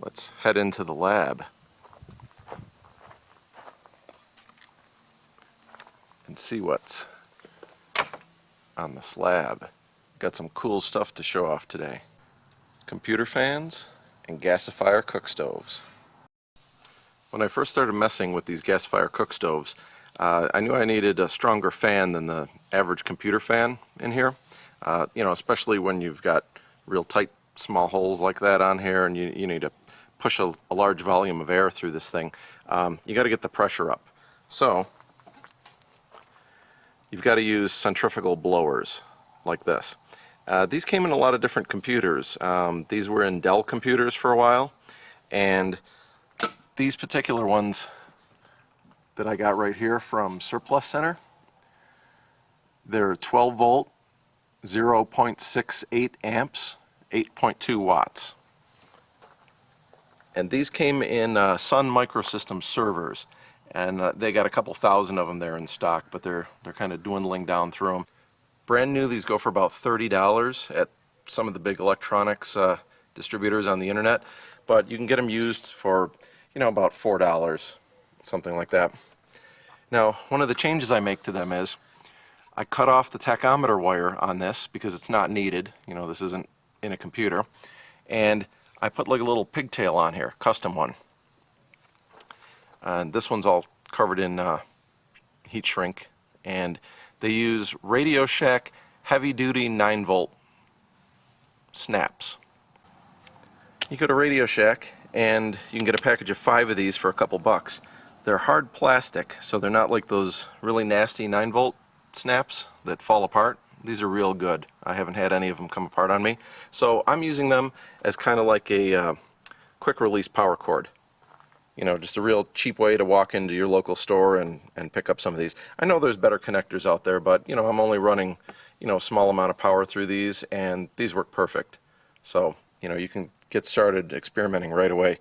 Let's head into the lab and see what's on the slab. Got some cool stuff to show off today. Computer fans and gasifier cook stoves. When I first started messing with these gasifier cook stoves, I knew I needed a stronger fan than the average computer fan in here. Especially when you've got real tight small holes like that on here and you need to push a large volume of air through this thing. You got to get the pressure up. So you've got to use centrifugal blowers like this. These came in a lot of different computers. These were in Dell computers for a while, and these particular ones that I got right here from Surplus Center, they're 12 volt, 0.68 amps, 8.2 watts. And these came in Sun Microsystems servers, and they got a couple thousand of them there in stock, but they're kind of dwindling down through them. Brand new, these go for about $30 at some of the big electronics distributors on the internet, but you can get them used for about $4, something like that. Now, one of the changes I make to them is I cut off the tachometer wire on this because it's not needed. This isn't in a computer, and I put like a little pigtail on here, custom one. And this one's all covered in heat shrink, and they use Radio Shack heavy-duty 9-volt snaps. You go to Radio Shack and you can get a package of 5 of these for a couple bucks. They're hard plastic, so they're not like those really nasty 9-volt snaps that fall apart. These are real good. I haven't had any of them come apart on me. So I'm using them as kind of like a quick release power cord. Just a real cheap way to walk into your local store and pick up some of these. I know there's better connectors out there, but I'm only running a small amount of power through these, and these work perfect. So you can get started experimenting right away.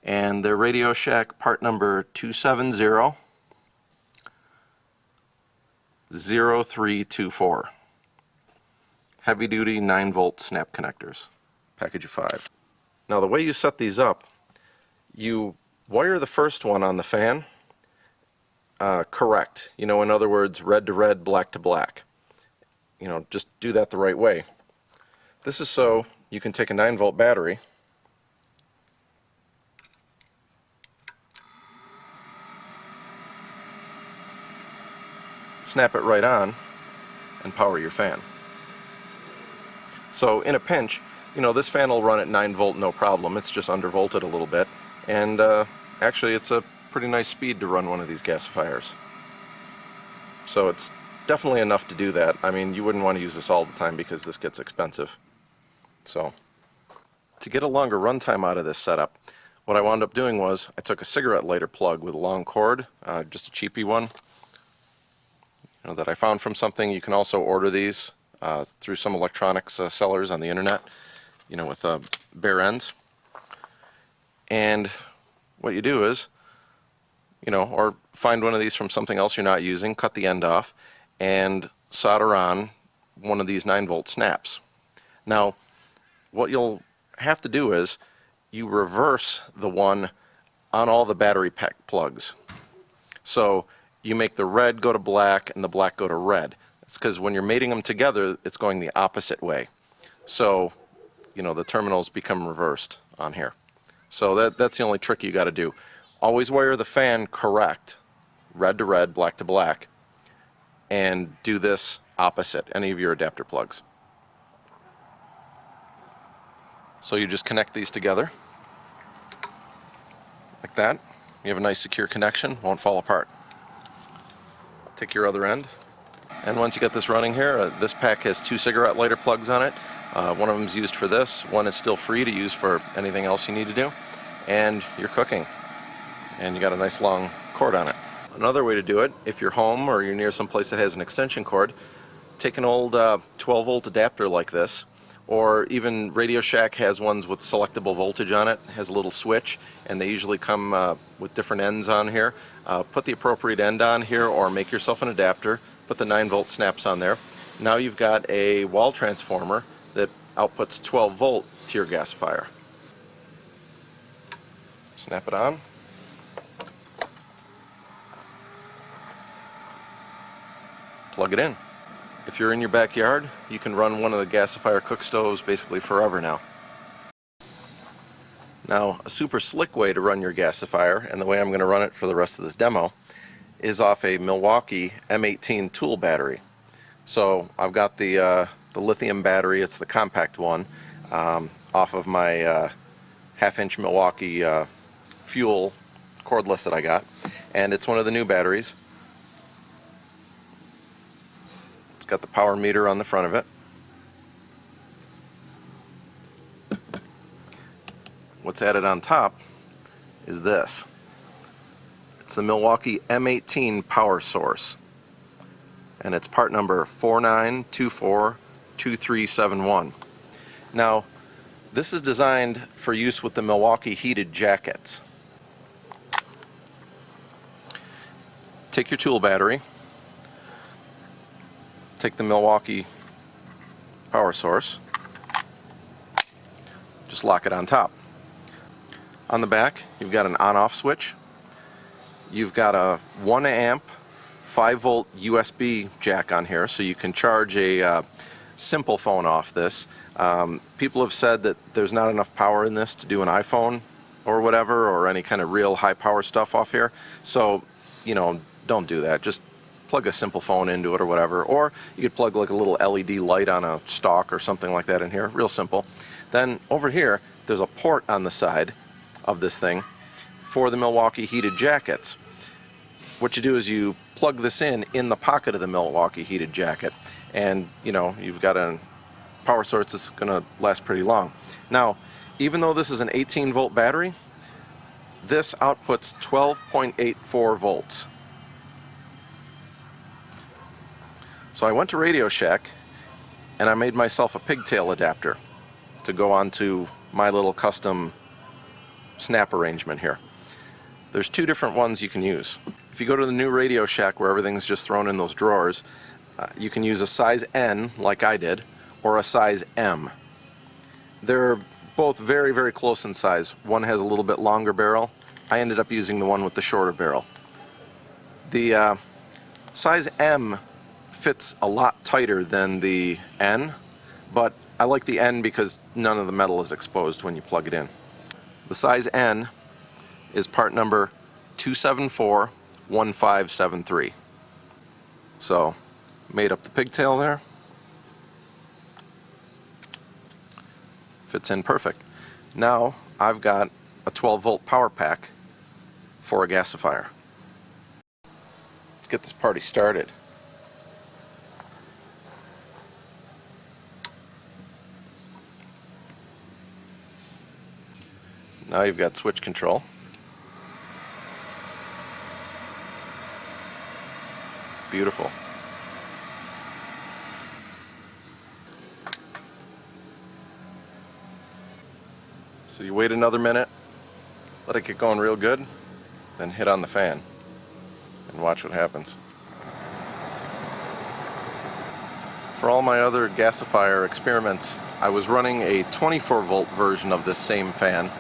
And they're Radio Shack part number 270-0324. Heavy duty 9-volt snap connectors. Package of 5. Now the way you set these up, you wire the first one on the fan correct. In other words, red to red, black to black. Just do that the right way. This is so you can take a 9-volt battery snap it right on and power your fan. So in a pinch, this fan will run at 9 volt no problem. It's just undervolted a little bit, and actually it's a pretty nice speed to run one of these gasifiers. So it's definitely enough to do that. I mean, you wouldn't want to use this all the time because this gets expensive. So to get a longer runtime out of this setup, what I wound up doing was I took a cigarette lighter plug with a long cord, just a cheapy one, that I found from something. You can also order these through some electronics sellers on the internet, with bare ends. And what you do is, or find one of these from something else you're not using, cut the end off, and solder on one of these 9-volt snaps. Now, what you'll have to do is you reverse the one on all the battery pack plugs. So you make the red go to black and the black go to red. It's because when you're mating them together, it's going the opposite way. So, the terminals become reversed on here. So that's the only trick you got to do. Always wire the fan correct, red to red, black to black, and do this opposite any of your adapter plugs. So you just connect these together like that. You have a nice secure connection, won't fall apart. Take your other end, and once you get this running here, this pack has 2 cigarette lighter plugs on it. One of them is used for this, one is still free to use for anything else you need to do, and you're cooking, and you got a nice long cord on it. Another way to do it, if you're home or you're near some place that has an extension cord, take an old 12-volt adapter like this, or even Radio Shack has ones with selectable voltage on it. It has a little switch, and they usually come with different ends on here. Put the appropriate end on here, or make yourself an adapter, put the 9-volt snaps on there. Now you've got a wall transformer that outputs 12 volt to your gasifier. Snap it on. Plug it in. If you're in your backyard, you can run one of the Gasifier Cookstoves basically forever now. Now, a super slick way to run your gasifier, and the way I'm going to run it for the rest of this demo, is off a Milwaukee M18 tool battery. So I've got the lithium battery, it's the compact one, off of my half-inch Milwaukee fuel cordless that I got, and it's one of the new batteries. It's got the power meter on the front of it. What's added on top is this. It's the Milwaukee M18 power source, and it's part number 49242371. Now, this is designed for use with the Milwaukee heated jackets. Take your tool battery, take the Milwaukee power source, just lock it on top. On the back, you've got an on-off switch. You've got a 1 amp 5-volt USB jack on here, so you can charge a simple phone off this. People have said that there's not enough power in this to do an iPhone or whatever, or any kind of real high power stuff off here. So, you know, don't do that. Just plug a simple phone into it or whatever. Or you could plug like a little LED light on a stalk or something like that in here. Real simple. Then over here, there's a port on the side of this thing for the Milwaukee heated jackets. What you do is you plug this in the pocket of the Milwaukee heated jacket, and you know, you've got a power source that's going to last pretty long. Now, even though this is an 18-volt battery, this outputs 12.84 volts. So I went to Radio Shack and I made myself a pigtail adapter to go onto my little custom snap arrangement here. There's two different ones you can use. If you go to the new Radio Shack where everything's just thrown in those drawers, you can use a size N like I did, or a size M. They're both very, very close in size. One has a little bit longer barrel. I ended up using the one with the shorter barrel. The size M fits a lot tighter than the N, but I like the N because none of the metal is exposed when you plug it in. The size N is part number 2741573. So, made up the pigtail there. Fits in perfect. Now I've got a 12-volt power pack for a gasifier. Let's get this party started. Now you've got switch control. Beautiful. So you wait another minute, let it get going real good, then hit on the fan and watch what happens. For all my other gasifier experiments, I was running a 24-volt version of this same fan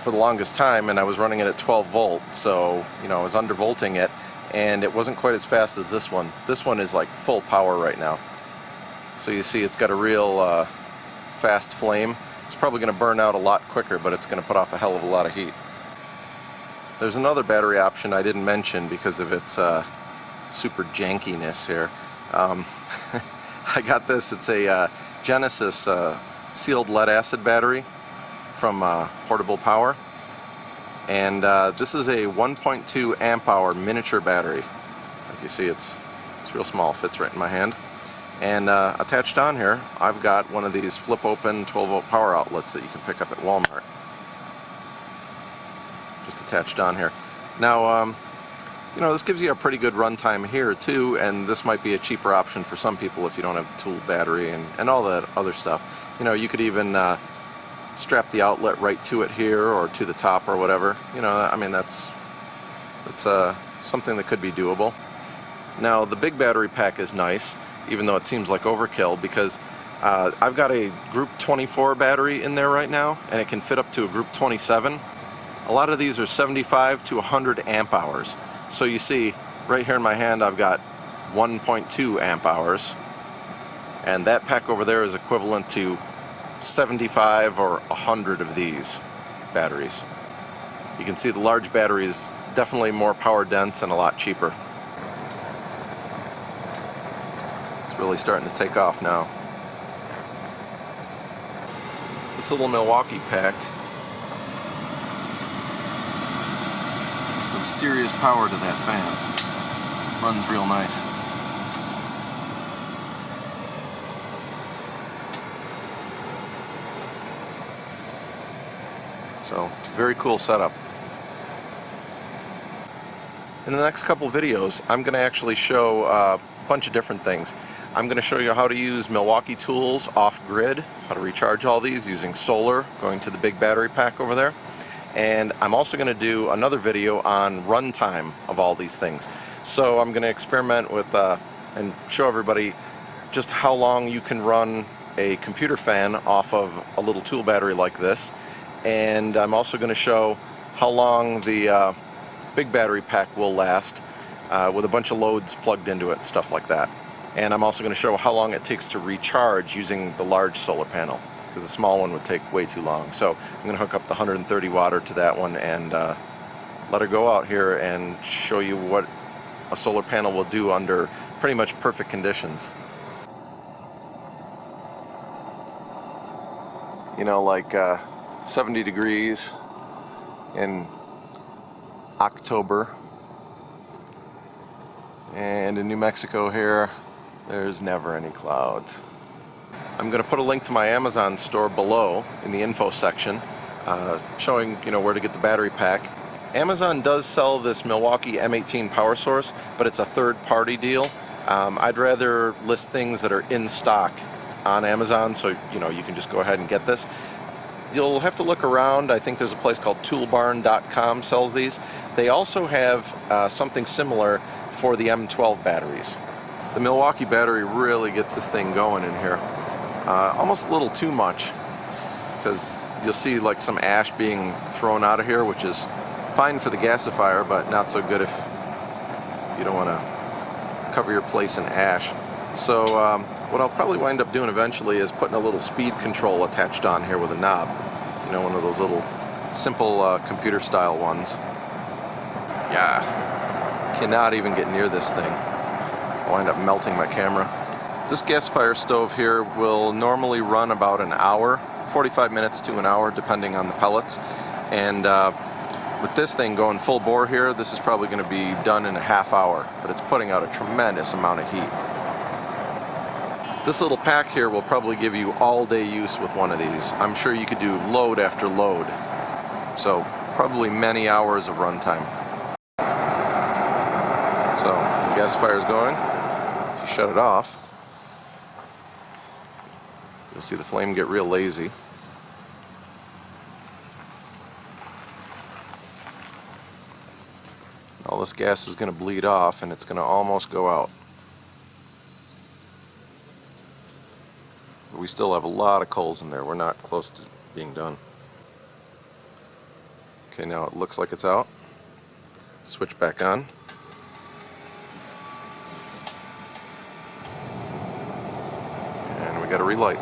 for the longest time, and I was running it at 12 volt, so you know, I was undervolting it, and it wasn't quite as fast as this one. This one is like full power right now. So you see it's got a real fast flame. It's probably going to burn out a lot quicker, but it's going to put off a hell of a lot of heat. There's another battery option I didn't mention because of its super jankiness here. I got this. It's a Genesis sealed lead acid battery from Portable Power, and this is a 1.2 amp hour miniature battery. Like you see, it's real small, fits right in my hand. And attached on here, I've got one of these flip open 12-volt power outlets that you can pick up at Walmart. Just attached on here. Now, you know, this gives you a pretty good runtime here too, and this might be a cheaper option for some people if you don't have a tool battery and all that other stuff. You know, you could even strap the outlet right to it here or to the top or whatever. You know, I mean, that's something that could be doable. Now, the big battery pack is nice, even though it seems like overkill, because I've got a group 24 battery in there right now, and it can fit up to a group 27. A A lot of these are 75 to 100 amp hours. So you see, right here in my hand I've got 1.2 amp hours, and that pack over there is equivalent to 75 or 100 of these batteries. You can see the large battery is definitely more power dense and a lot cheaper. It's really starting to take off now. This little Milwaukee pack, some serious power to that fan. Runs real nice. So, very cool setup. In the next couple videos, I'm going to actually show a bunch of different things. I'm going to show you how to use Milwaukee tools off-grid, how to recharge all these using solar, going to the big battery pack over there. And I'm also going to do another video on runtime of all these things. So I'm going to experiment with and show everybody just how long you can run a computer fan off of a little tool battery like this. And I'm also going to show how long the big battery pack will last with a bunch of loads plugged into it, stuff like that. And I'm also going to show how long it takes to recharge using the large solar panel, because the small one would take way too long. So I'm going to hook up the 130 watter to that one and let her go out here and show you what a solar panel will do under pretty much perfect conditions. You know, like 70 degrees in October, and in New Mexico here there's never any clouds. I'm going to put a link to my Amazon store below in the info section showing, you know, where to get the battery pack. Amazon does sell this Milwaukee M18 power source, but it's a third-party deal. I'd rather list things that are in stock on Amazon, so you know you can just go ahead and get this. You'll have to look around. I think there's a place called toolbarn.com sells these. They also have something similar for the M12 batteries. The Milwaukee battery really gets this thing going in here. Almost a little too much, because you'll see like some ash being thrown out of here, which is fine for the gasifier, but not so good if you don't want to cover your place in ash. So what I'll probably wind up doing eventually is putting a little speed control attached on here with a knob. You know, one of those little simple computer style ones. Yeah, cannot even get near this thing. I'll wind up melting my camera. This gasifier stove here will normally run about an hour, 45 minutes to an hour depending on the pellets. And with this thing going full bore here, this is probably going to be done in a half hour, but it's putting out a tremendous amount of heat. This little pack here will probably give you all-day use with one of these. I'm sure you could do load after load. So probably many hours of runtime. So the gasifier is going. If you shut it off, you'll see the flame get real lazy. All this gas is going to bleed off and it's going to almost go out. We still have a lot of coals in there. We're not close to being done. Okay, now it looks like it's out. Switch back on. And we got to relight.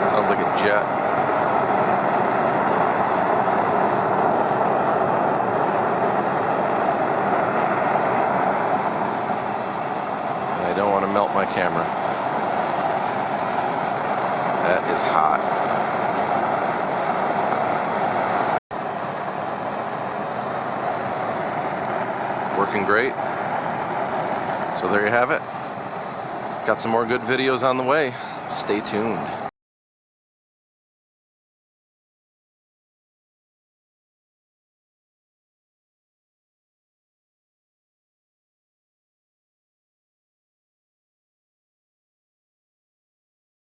Sounds like a jet. And I don't want to melt my camera. That is hot. Working great. So there you have it. Got some more good videos on the way. Stay tuned.